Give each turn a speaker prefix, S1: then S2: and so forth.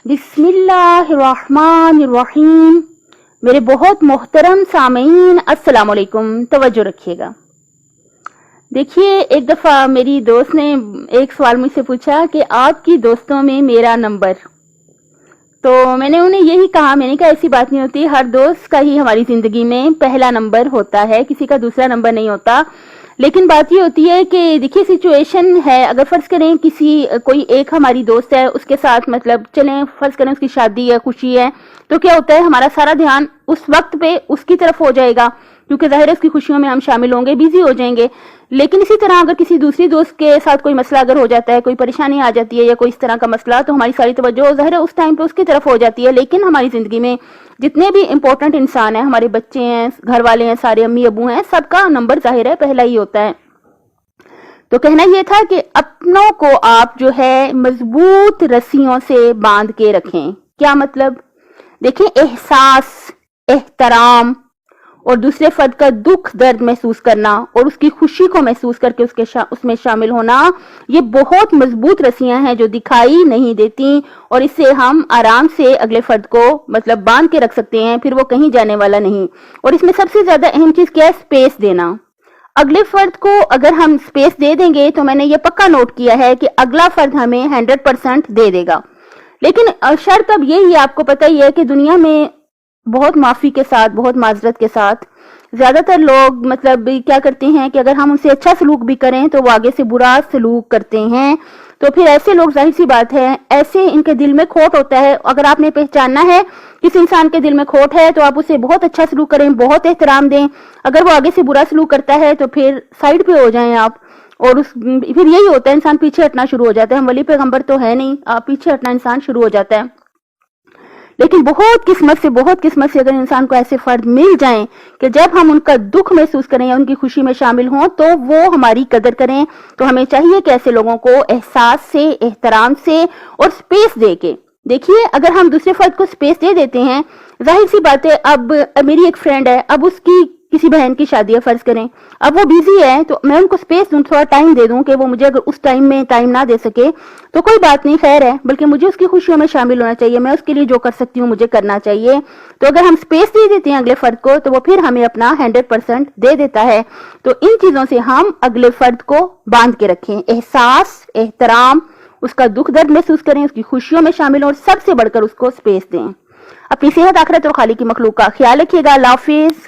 S1: بسم اللہ الرحمن الرحیم۔ میرے بہت محترم سامعین السلام علیکم، توجہ رکھیے گا۔ دیکھیے، ایک دفعہ میری دوست نے ایک سوال مجھ سے پوچھا کہ آپ کی دوستوں میں میرا نمبر، تو میں نے انہیں یہی کہا، میں نے کہا ایسی بات نہیں ہوتی، ہر دوست کا ہی ہماری زندگی میں پہلا نمبر ہوتا ہے، کسی کا دوسرا نمبر نہیں ہوتا۔ لیکن بات یہ ہوتی ہے کہ دیکھیے سچویشن ہے، اگر فرض کریں کوئی ایک ہماری دوست ہے، اس کے ساتھ مطلب چلیں فرض کریں اس کی شادی ہے، خوشی ہے، تو کیا ہوتا ہے ہمارا سارا دھیان اس وقت پہ اس کی طرف ہو جائے گا، کیونکہ ظاہر ہے اس کی خوشیوں میں ہم شامل ہوں گے، بیزی ہو جائیں گے۔ لیکن اسی طرح اگر کسی دوسری دوست کے ساتھ کوئی مسئلہ اگر ہو جاتا ہے، کوئی پریشانی آ جاتی ہے یا کوئی اس طرح کا مسئلہ، تو ہماری ساری توجہ ظاہر ہے اس ٹائم پہ اس کی طرف ہو جاتی ہے۔ لیکن ہماری زندگی میں جتنے بھی امپورٹنٹ انسان ہیں، ہمارے بچے ہیں، گھر والے ہیں، سارے امی ابو ہیں، سب کا نمبر ظاہر ہے پہلا ہی ہوتا ہے۔ تو کہنا یہ تھا کہ اپنوں کو آپ جو ہے مضبوط رسیوں سے باندھ کے رکھیں۔ کیا مطلب؟ دیکھیں، احساس، احترام اور دوسرے فرد کا دکھ درد محسوس کرنا اور اس کی خوشی کو محسوس کر کے اس میں شامل ہونا، یہ بہت مضبوط رسیاں ہیں جو دکھائی نہیں دیتی، اور اس سے ہم آرام سے اگلے فرد کو مطلب باندھ کے رکھ سکتے ہیں، پھر وہ کہیں جانے والا نہیں۔ اور اس میں سب سے زیادہ اہم چیز کیا ہے؟ سپیس دینا۔ اگلے فرد کو اگر ہم سپیس دے دیں گے تو میں نے یہ پکا نوٹ کیا ہے کہ اگلا فرد ہمیں 100% دے دے گا۔ لیکن شرط اب یہی ہے، آپ کو پتہ ہی ہے کہ دنیا میں بہت معافی کے ساتھ، بہت معذرت کے ساتھ زیادہ تر لوگ مطلب کیا کرتے ہیں کہ اگر ہم ان سے اچھا سلوک بھی کریں تو وہ آگے سے برا سلوک کرتے ہیں۔ تو پھر ایسے لوگ ظاہر سی بات ہے، ایسے ان کے دل میں کھوٹ ہوتا ہے۔ اگر آپ نے پہچاننا ہے کس انسان کے دل میں کھوٹ ہے تو آپ اسے بہت اچھا سلوک کریں، بہت احترام دیں۔ اگر وہ آگے سے برا سلوک کرتا ہے تو پھر سائیڈ پہ ہو جائیں آپ، اور پھر یہی ہوتا ہے، انسان پیچھے ہٹنا شروع ہو جاتا ہے۔ ہم ولی پیغمبر تو ہے نہیں، پیچھے ہٹنا انسان شروع ہو جاتا ہے۔ لیکن بہت قسمت سے اگر انسان کو ایسے فرد مل جائیں کہ جب ہم ان کا دکھ محسوس کریں یا ان کی خوشی میں شامل ہوں تو وہ ہماری قدر کریں، تو ہمیں چاہیے کہ ایسے لوگوں کو احساس سے، احترام سے اور سپیس دے کے، دیکھیے اگر ہم دوسرے فرد کو سپیس دے دیتے ہیں، ظاہر سی بات ہے، اب میری ایک فرینڈ ہے، اب اس کی کسی بہن کی شادی ہے فرض کریں، اب وہ بیزی ہے تو میں ان کو سپیس دوں، تھوڑا ٹائم دے دوں کہ وہ مجھے اگر اس ٹائم میں ٹائم نہ دے سکے تو کوئی بات نہیں، خیر ہے، بلکہ مجھے اس کی خوشیوں میں شامل ہونا چاہیے، میں اس کے لیے جو کر سکتی ہوں مجھے کرنا چاہیے۔ تو اگر ہم سپیس دے دیتے ہیں اگلے فرد کو تو وہ پھر ہمیں اپنا 100% دے دیتا ہے۔ تو ان چیزوں سے ہم اگلے فرد کو باندھ کے رکھیں، احساس، احترام، اس کا دکھ درد محسوس کریں، اس کی خوشیوں میں شامل ہوں، اور سب سے بڑھ کر اس کو سپیس دیں۔ اپنی صحت، آخرت اور خالق کی مخلوق کا خیال رکھیے گا۔ اللہ حافظ۔